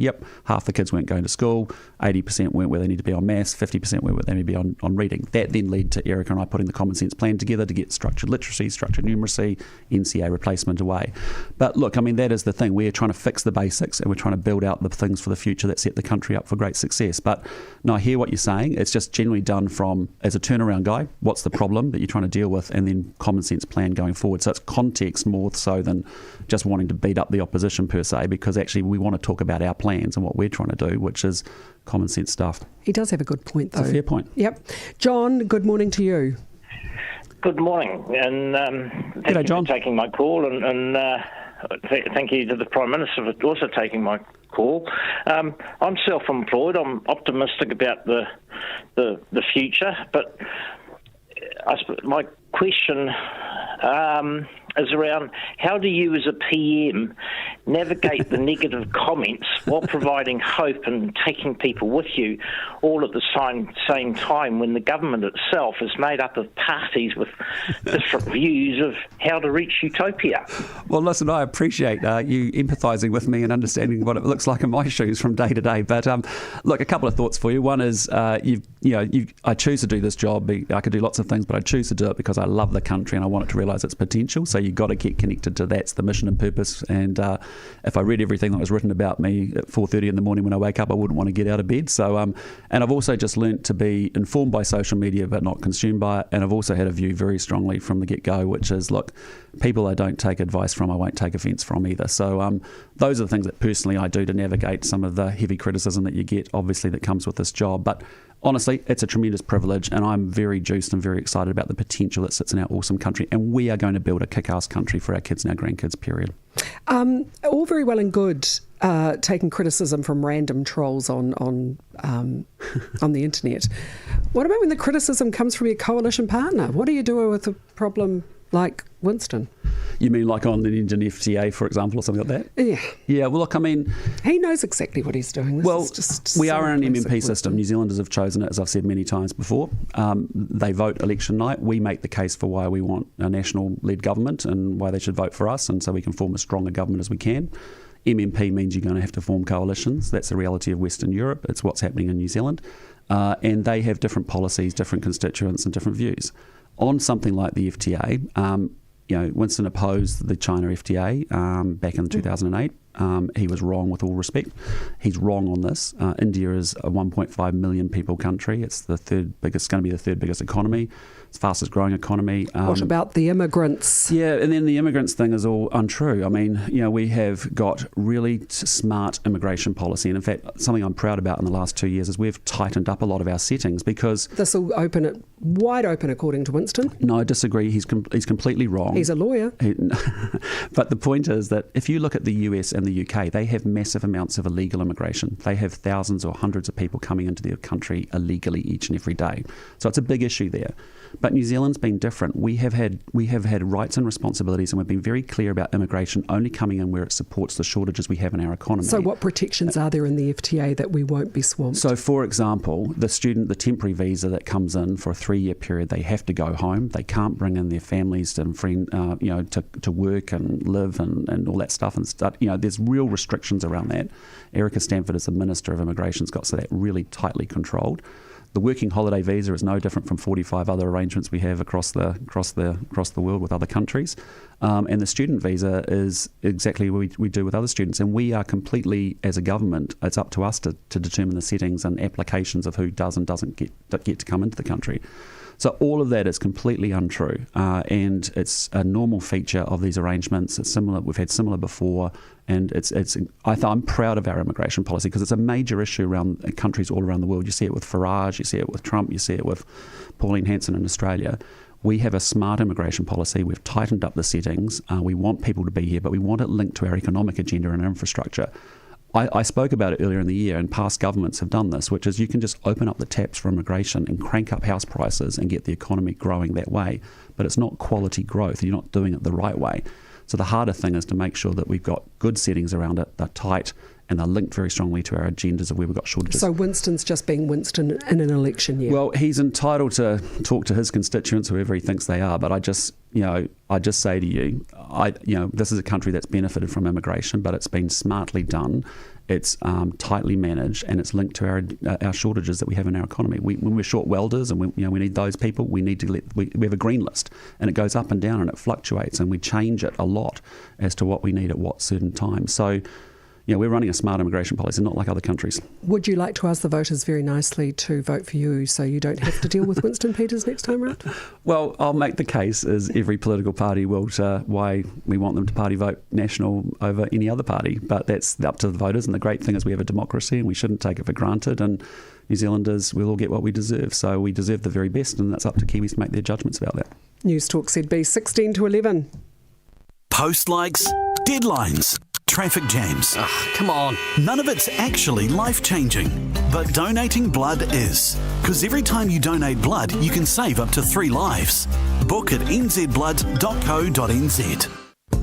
half the kids weren't going to school, 80% weren't where they need to be on maths, 50% weren't where they need to be on reading. That then led to Erica and I putting the common sense plan together to get structured literacy, structured numeracy, NCA replacement away. But look, I mean, that is the thing. We're trying to fix the basics and we're trying to build out the things for the future that set the country up for great success. But no, I hear what you're saying. It's just generally done from, as a turnaround guy, what's the problem that you're trying to deal with, and then common sense plan going forward. So it's context more so than just wanting to beat up the opposition per se, because actually we want to talk about our plans and what we're trying to do, which is common sense stuff. He does have a good point, though. It's a fair point. Yep. John, good morning to you. Good morning, and thank you for taking my call, and thank you to the Prime Minister for also taking my call. I'm self-employed. I'm optimistic about the future, but I suppose my question is around how do you as a PM navigate the negative comments while providing hope and taking people with you all at the same time when the government itself is made up of parties with different views of how to reach utopia? Well, listen, I appreciate you empathising with me and understanding what it looks like in my shoes from day to day. But look, a couple of thoughts for you. One is, I choose to do this job. I could do lots of things, but I choose to do it because I love the country and I want it to realise its potential. So you've got to get connected to that's the mission and purpose. And if I read everything that was written about me at 4:30 in the morning when I wake up, I wouldn't want to get out of bed. So, and I've also just learnt to be informed by social media but not consumed by it. And I've also had a view very strongly from the get-go, which is, look, people I don't take advice from, I won't take offence from either. So those are the things that personally I do to navigate some of the heavy criticism that you get, obviously, that comes with this job. But honestly, it's a tremendous privilege, and I'm very juiced and very excited about the potential that sits in our awesome country, and we are going to build a kick-ass country for our kids and our grandkids, period. All very well and good taking criticism from random trolls on the internet. What about when the criticism comes from your coalition partner? What do you do with a problem like Winston? You mean like on the Indian FTA, for example, or something like that? Yeah. Yeah, well, look, I mean... He knows exactly what he's doing. We are an MMP system. New Zealanders have chosen it, as I've said many times before. They vote election night. We make the case for why we want a national-led government and why they should vote for us, and so we can form as strong a government as we can. MMP means you're going to have to form coalitions. That's the reality of Western Europe. It's what's happening in New Zealand. And they have different policies, different constituents and different views. On something like the FTA... Winston opposed the China FTA back in 2008. he was wrong with all respect. He's wrong on this. India is a 1.5 million people country. It's going to be the third biggest economy. It's the fastest growing economy. What about the immigrants? Yeah, and then the immigrants thing is all untrue. I mean, we have got really smart immigration policy, and in fact, something I'm proud about in the last 2 years is we've tightened up a lot of our settings because this will open it wide open, according to Winston. No, I disagree. He's completely wrong. He's a lawyer. But the point is that if you look at the US and the UK, they have massive amounts of illegal immigration. They have thousands or hundreds of people coming into their country illegally each and every day. So it's a big issue there. But New Zealand's been different. We have had rights and responsibilities, and we've been very clear about immigration only coming in where it supports the shortages we have in our economy. So what protections are there in the FTA that we won't be swamped? So, for example, the temporary visa that comes in for a 3-year period, they have to go home. They can't bring in their families and friends, to work and live and all that stuff. And there's real restrictions around that. Erica Stanford, as the Minister of Immigration, has got that really tightly controlled. The working holiday visa is no different from 45 other arrangements we have across the world with other countries, and the student visa is exactly what we do with other students. And we are completely, as a government, it's up to us to determine the settings and applications of who does and doesn't get to come into the country. So all of that is completely untrue, and it's a normal feature of these arrangements. It's similar. We've had similar before, and I'm proud of our immigration policy because it's a major issue around countries all around the world. You see it with Farage, you see it with Trump, you see it with Pauline Hanson in Australia. We have a smart immigration policy. We've tightened up the settings. We want people to be here, but we want it linked to our economic agenda and our infrastructure. I spoke about it earlier in the year, and past governments have done this, which is you can just open up the taps for immigration and crank up house prices and get the economy growing that way. But it's not quality growth. You're not doing it the right way. So the harder thing is to make sure that we've got good settings around it, they're tight, and they're linked very strongly to our agendas of where we've got shortages. So Winston's just being Winston in an election year. Well, he's entitled to talk to his constituents, whoever he thinks they are, but I just say to you, this is a country that's benefited from immigration, but it's been smartly done. It's tightly managed, and it's linked to our shortages that we have in our economy. When we're short welders and we need those people, we need to we have a green list, and it goes up and down and it fluctuates, and we change it a lot as to what we need at what certain times. So, we're running a smart immigration policy, not like other countries. Would you like to ask the voters very nicely to vote for you so you don't have to deal with Winston Peters next time round? Well, I'll make the case, as every political party will, to why we want them to party vote National over any other party. But that's up to the voters, and the great thing is we have a democracy and we shouldn't take it for granted, and New Zealanders will all get what we deserve. So we deserve the very best, and that's up to Kiwis to make their judgments about that. Newstalk ZB 16 to 11. Post likes, deadlines, traffic jams. Come on. None of it's actually life-changing, but donating blood is. Because every time you donate blood, you can save up to 3 lives. Book at nzblood.co.nz.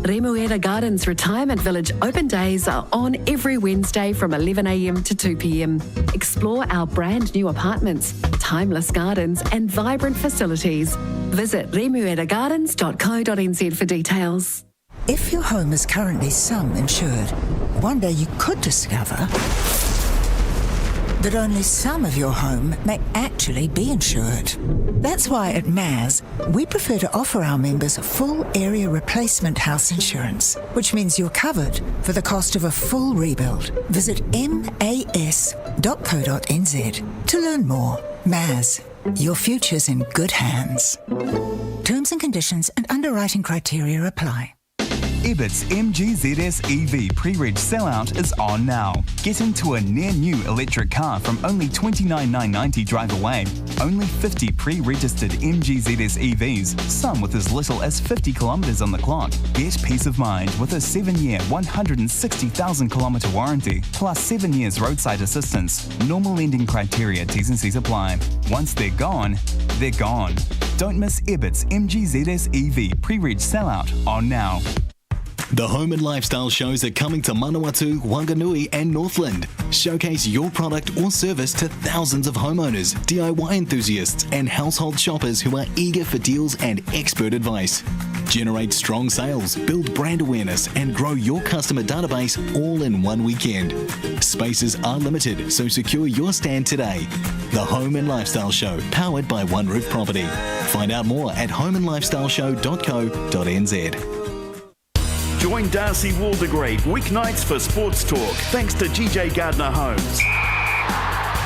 Remuera Gardens Retirement Village open days are on every Wednesday from 11 a.m. to 2 p.m. Explore our brand new apartments, timeless gardens and vibrant facilities. Visit remueragardens.co.nz for details. If your home is currently sum insured, one day you could discover that only some of your home may actually be insured. That's why at MAS, we prefer to offer our members full area replacement house insurance, which means you're covered for the cost of a full rebuild. Visit mas.co.nz to learn more. MAS, your future's in good hands. Terms and conditions and underwriting criteria apply. Ibbott's MGZS EV pre-reg sellout is on now. Get into a near-new electric car from only $29,990 drive away. Only 50 pre-registered MGZS EVs, some with as little as 50 kilometres on the clock. Get peace of mind with a 7-year, 160,000 kilometre warranty, plus 7 years roadside assistance. Normal lending criteria, T's and C's apply. Once they're gone, they're gone. Don't miss Ibbott's MGZS EV pre-reg sellout on now. The Home and Lifestyle shows are coming to Manawatu, Wanganui and Northland. Showcase your product or service to thousands of homeowners, DIY enthusiasts and household shoppers who are eager for deals and expert advice. Generate strong sales, build brand awareness and grow your customer database all in one weekend. Spaces are limited, so secure your stand today. The Home and Lifestyle Show, powered by One Roof Property. Find out more at homeandlifestyleshow.co.nz. Join Darcy Waldegrave weeknights for Sports Talk, thanks to GJ Gardner Homes.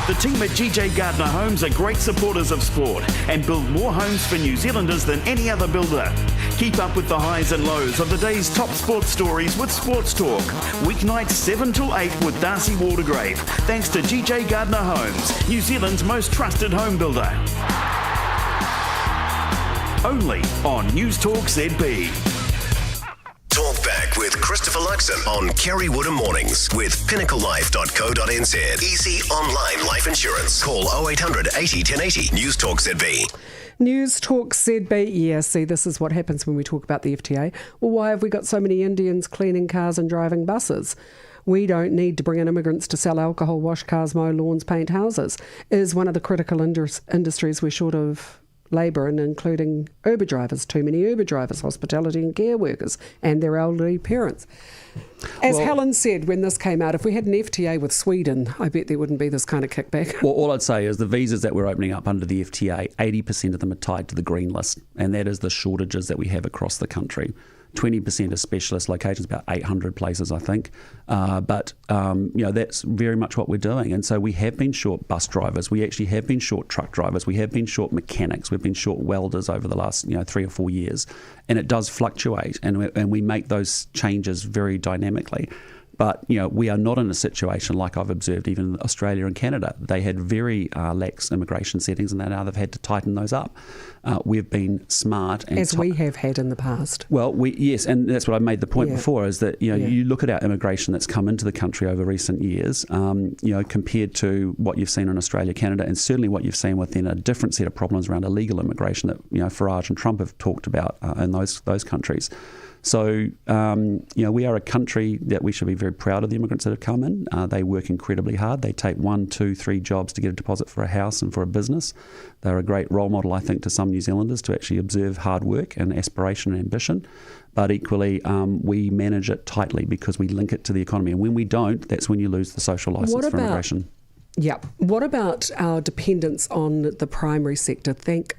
The team at GJ Gardner Homes are great supporters of sport and build more homes for New Zealanders than any other builder. Keep up with the highs and lows of the day's top sports stories with Sports Talk. Weeknights 7 till 8 with Darcy Waldegrave, thanks to GJ Gardner Homes, New Zealand's most trusted home builder. Only on Newstalk ZB. Talkback with Christopher Luxon on Kerre Woodham Mornings with pinnaclelife.co.nz. Easy online life insurance. Call 0800 80 1080. Newstalk ZB. Newstalk ZB. Yeah, see, this is what happens when we talk about the FTA. Well, why have we got so many Indians cleaning cars and driving buses? We don't need to bring in immigrants to sell alcohol, wash cars, mow lawns, paint houses. Is one of the critical industries we're short of labour, and including Uber drivers, too many Uber drivers, hospitality and care workers and their elderly parents. As Helen said when this came out, if we had an FTA with Sweden, I bet there wouldn't be this kind of kickback. Well, all I'd say is the visas that we're opening up under the FTA, 80% of them are tied to the green list, and that is the shortages that we have across the country. 20% are specialist locations, about 800 places, I think. But that's very much what we're doing. And so we have been short bus drivers. We actually have been short truck drivers. We have been short mechanics. We've been short welders over the last 3 or 4 years. And it does fluctuate. And we make those changes very dynamically. But, we are not in a situation like I've observed even in Australia and Canada. They had very lax immigration settings, and now they've had to tighten those up. We've been smart. And we have had in the past. Well, yes, and that's what I made the point before, is that, you look at our immigration that's come into the country over recent years, compared to what you've seen in Australia, Canada, and certainly what you've seen within a different set of problems around illegal immigration that, Farage and Trump have talked about in those countries. So, we are a country that we should be very proud of the immigrants that have come in. They work incredibly hard. They take 1, 2, 3 jobs to get a deposit for a house and for a business. They're a great role model, I think, to some New Zealanders to actually observe hard work and aspiration and ambition. But equally, we manage it tightly because we link it to the economy. And when we don't, that's when you lose the social licence for immigration. Yeah. What about our dependence on the primary sector? Thank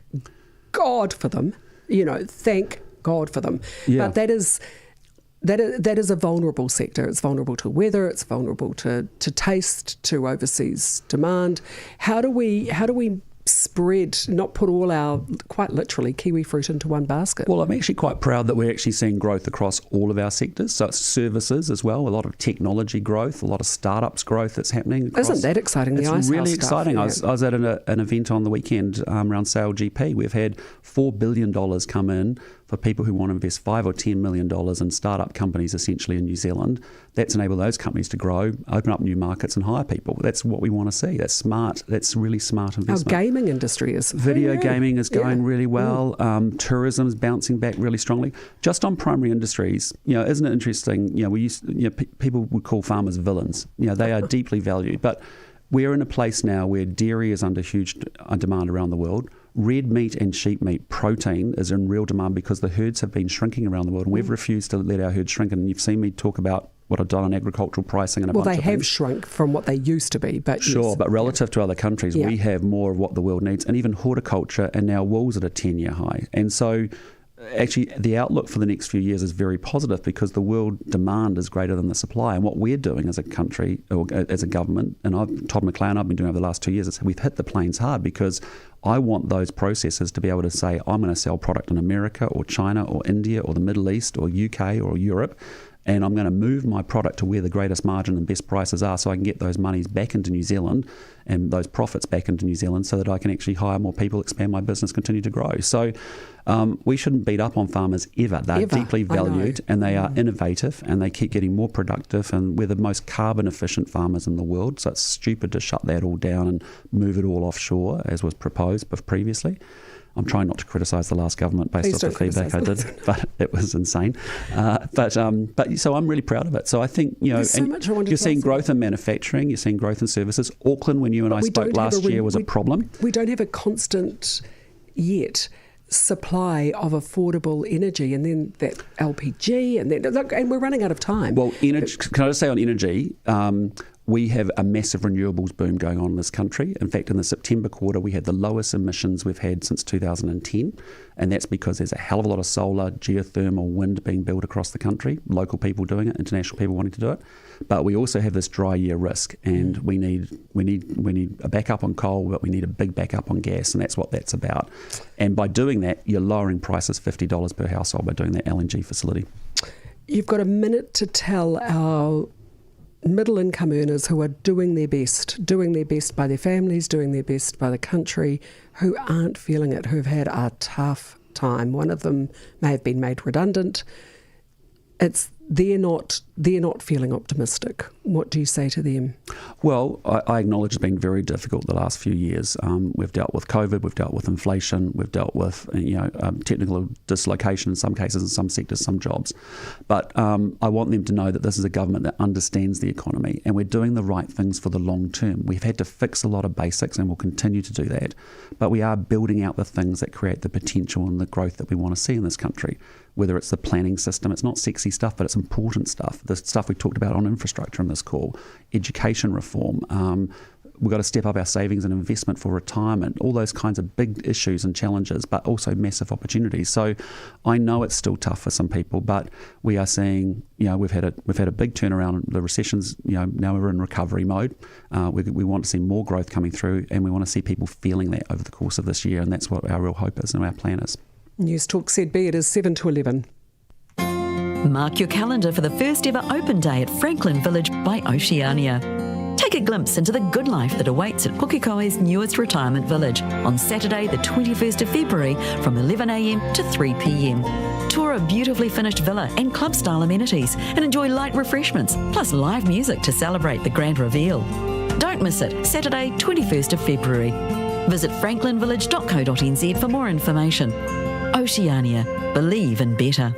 God for them. Thank God for them. Yeah. But that is a vulnerable sector. It's vulnerable to weather. It's vulnerable to taste, to overseas demand. How do we spread, not put all our, quite literally, kiwi fruit into one basket? Well, I'm actually quite proud that we're actually seeing growth across all of our sectors. So it's services as well, a lot of technology growth, a lot of startups growth that's happening. Isn't that exciting? It's really exciting. Yeah. I was at an event on the weekend around Sale GP. We've had $4 billion come in for people who want to invest $5 or $10 million in startup companies, essentially in New Zealand. That's enabled those companies to grow, open up new markets and hire people. That's what we want to see. That's smart. That's really smart investment. Our gaming industry is... Video gaming is going really well. Tourism is bouncing back really strongly. Just on primary industries, isn't it interesting? People would call farmers villains. They are deeply valued. But we're in a place now where dairy is under huge demand around the world. Red meat and sheep meat protein is in real demand because the herds have been shrinking around the world, and we've refused to let our herds shrink. And you've seen me talk about what I've done on agricultural pricing and a bunch of things. Well, they have shrunk from what they used to be, but sure. Yes. But relative to other countries, we have more of what the world needs, and even horticulture, and now wool's at a 10-year high. And so, actually, the outlook for the next few years is very positive because the world demand is greater than the supply. And what we're doing as a country, or as a government, and Todd McLean, I've been doing over the last 2 years, is we've hit the planes hard because I want those processors to be able to say, I'm going to sell product in America or China or India or the Middle East or UK or Europe, and I'm going to move my product to where the greatest margin and best prices are so I can get those monies back into New Zealand and those profits back into New Zealand so that I can actually hire more people, expand my business, continue to grow. So we shouldn't beat up on farmers ever. They're deeply valued and they are innovative and they keep getting more productive, and we're the most carbon efficient farmers in the world. So it's stupid to shut that all down and move it all offshore as was proposed previously. I'm trying not to criticise the last government based off the feedback I did, but it was insane. But so I'm really proud of it. So I think, you're seeing growth in manufacturing, you're seeing growth in services. Auckland, when you and I spoke last year, was a problem. We don't have a constant yet supply of affordable energy, and then that LPG, and we're running out of time. Well, energy, can I just say on energy, We have a massive renewables boom going on in this country. In fact, in the September quarter, we had the lowest emissions we've had since 2010, and that's because there's a hell of a lot of solar, geothermal, wind being built across the country, local people doing it, international people wanting to do it. But we also have this dry year risk, and we need a backup on coal, but we need a big backup on gas, and that's what that's about. And by doing that, you're lowering prices $50 per household by doing that LNG facility. You've got a minute to tell our middle income earners who are doing their best by their families, doing their best by the country, who aren't feeling it, who've had a tough time. One of them may have been made redundant. They're not feeling optimistic. What do you say to them? Well, I acknowledge it's been very difficult the last few years. We've dealt with COVID, we've dealt with inflation, we've dealt with technical dislocation in some cases, in some sectors, some jobs. But I want them to know that this is a government that understands the economy, and we're doing the right things for the long term. We've had to fix a lot of basics, and we'll continue to do that. But we are building out the things that create the potential and the growth that we want to see in this country. Whether it's the planning system, it's not sexy stuff, but it's important stuff. The stuff we talked about on infrastructure in this call, education reform. We've got to step up our savings and investment for retirement, all those kinds of big issues and challenges, but also massive opportunities. So I know it's still tough for some people, but we are seeing, we've had a big turnaround. The recession's, now we're in recovery mode. We want to see more growth coming through, and we want to see people feeling that over the course of this year, and that's what our real hope is and our plan is. Newstalk ZB, it is 7 to 11. Mark your calendar for the first ever open day at Franklin Village by Oceania. Take a glimpse into the good life that awaits at Pukekohe's newest retirement village on Saturday the 21st of February from 11am to 3pm. Tour a beautifully finished villa and club-style amenities and enjoy light refreshments, plus live music to celebrate the grand reveal. Don't miss it, Saturday 21st of February. Visit franklinvillage.co.nz for more information. Oceania. Believe in better.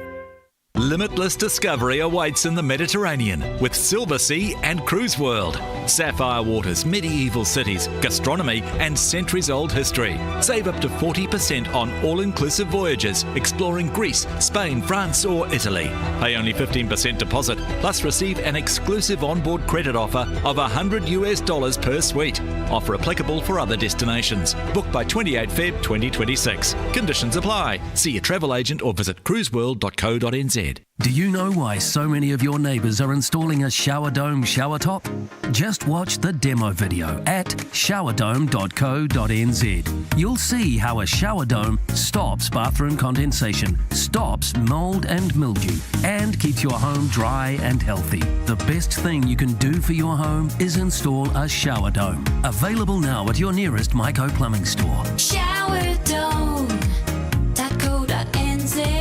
Limitless discovery awaits in the Mediterranean with Silver Sea and Cruise World. Sapphire waters, medieval cities, gastronomy and centuries-old history. Save up to 40% on all-inclusive voyages exploring Greece, Spain, France or Italy. Pay only 15% deposit plus receive an exclusive onboard credit offer of $100 per suite. Offer applicable for other destinations. Book by 28 Feb 2026. Conditions apply. See your travel agent or visit cruiseworld.co.nz. Do you know why so many of your neighbours are installing a shower dome shower top? Just watch the demo video at showerdome.co.nz. You'll see how a shower dome stops bathroom condensation, stops mould and mildew, and keeps your home dry and healthy. The best thing you can do for your home is install a shower dome. Available now at your nearest Myco Plumbing store. Showerdome.co.nz.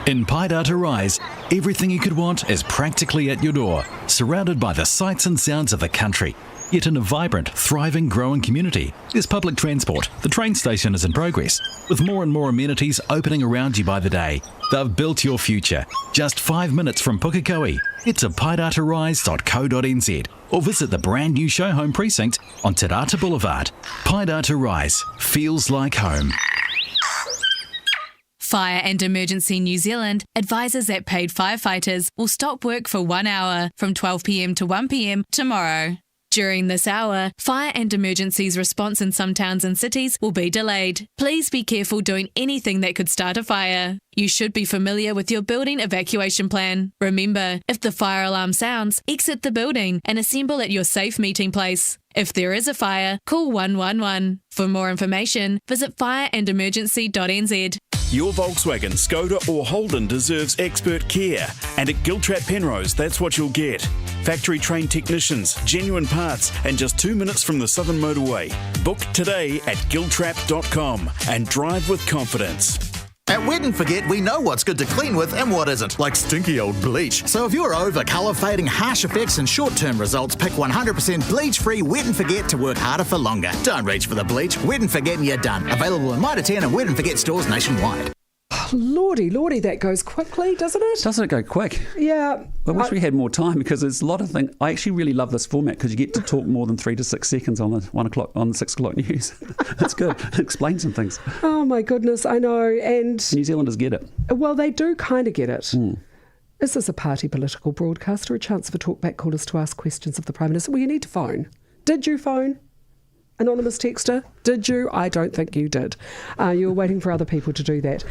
In Paidata Rise, everything you could want is practically at your door, surrounded by the sights and sounds of the country. Yet in a vibrant, thriving, growing community, there's public transport. The train station is in progress, with more and more amenities opening around you by the day. They've built your future. Just 5 minutes from Pukekohe. Head to paidatarise.co.nz or visit the brand new show home precinct on Te Rata Boulevard. Paidata Rise feels like home. Fire and Emergency New Zealand advises that paid firefighters will stop work for 1 hour from 12pm to 1pm tomorrow. During this hour, fire and emergencies response in some towns and cities will be delayed. Please be careful doing anything that could start a fire. You should be familiar with your building evacuation plan. Remember, if the fire alarm sounds, exit the building and assemble at your safe meeting place. If there is a fire, call 111. For more information, visit fireandemergency.nz. Your Volkswagen, Skoda or Holden deserves expert care. And at Giltrap Penrose, that's what you'll get. Factory trained technicians, genuine parts, and just 2 minutes from the Southern Motorway. Book today at giltrap.com and drive with confidence. At Wet and Forget, we know what's good to clean with and what isn't, like stinky old bleach. So if you're over colour fading, harsh effects and short-term results, pick 100% bleach-free Wet and Forget to work harder for longer. Don't reach for the bleach. Wet and Forget and you're done. Available in Mitre 10 and Wet and Forget stores nationwide. Lordy, that goes quickly, doesn't it? Doesn't it go quick? Yeah. I wish we had more time because there's a lot of things. I actually really love this format because you get to talk more than 3 to 6 seconds on the 6 o'clock news. That's good. Explain some things. Oh my goodness, I know. And New Zealanders get it. Well, they do kind of get it. Is this a party political broadcast or a chance for talkback callers to ask questions of the Prime Minister? Well, you need to phone. Did you phone? Anonymous texter, did you? I don't think you did. You were waiting for other people to do that.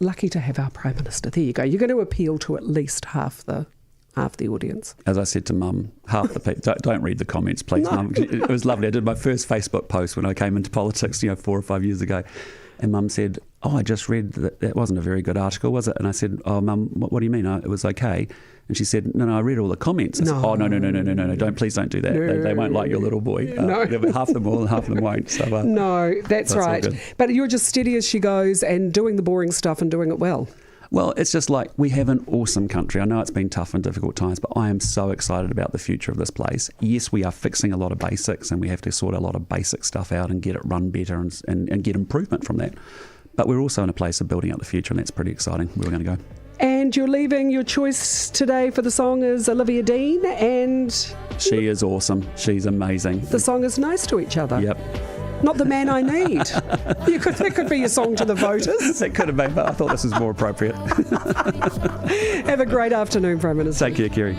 Lucky to have our Prime Minister. There you go. You're going to appeal to at least half the audience. As I said to Mum, half the people, don't read the comments, please, no. Mum. It was lovely. I did my first Facebook post when I came into politics, 4 or 5 years ago. And Mum said, I just read that wasn't a very good article, was it? And I said, Mum, what do you mean? It was okay. And she said, no, I read all the comments. I said, no, please don't do that. No. They won't like your little boy. No. Half of them will and half of them won't. So, no, that's right. But you're just steady as she goes and doing the boring stuff and doing it well. Well, it's just like we have an awesome country. I know it's been tough and difficult times, but I am so excited about the future of this place. Yes, we are fixing a lot of basics and we have to sort a lot of basic stuff out and get it run better and get improvement from that. But we're also in a place of building out the future, and that's pretty exciting. Where we're going to go. And you're leaving. Your choice today for the song is Olivia Dean, and she is awesome. She's amazing. The song is Nice to Each Other. Yep. Not the man I need. That could be your song to the voters. It could have been, but I thought this was more appropriate. Have a great afternoon, Prime Minister. Take care, Kerry.